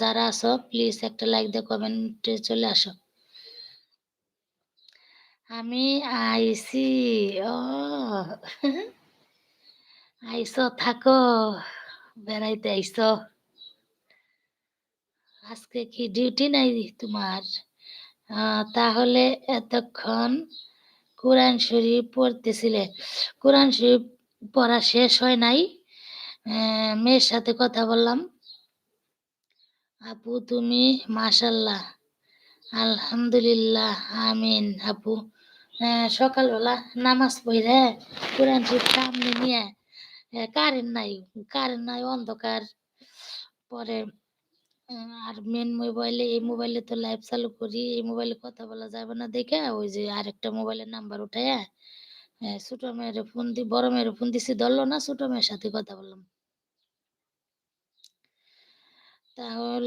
যারা আছো প্লিজ একটা লাইক দিয়ে কমেন্টে চলে আসো। আমি আইছি। ও আইছো থাকো, বেড়াইতে আইছো। আজকে কি ডিউটি নাই তোমার? তাহলে এতক্ষণ কোরআন শরীফ পড়তেছিলে। কোরআন শরীফ পড়া শেষ হয় নাই। মেয়ের সাথে কথা বললাম। আপু তুমি মাশাল্লাহ, আলহামদুলিল্লাহ, আমিন। আপু সকালবেলা নামাজ পড়ে কোরআন শরীফ সামনে নিয়ে কারেন্ট নাই অন্ধকার। পরে আর মেন মোবাইলে, এই মোবাইলে তো লাইভ চালু করি, এই মোবাইলে কথা বলা যাবে না দেখে ওই যে আরেকটা মোবাইলের নাম্বার উঠাইয়া ছোট মেয়ের ফোন বড় মেয়ের ফোন দিছি, ধরলো না, ছোট মেয়ের সাথে কথা বললাম। তাহলে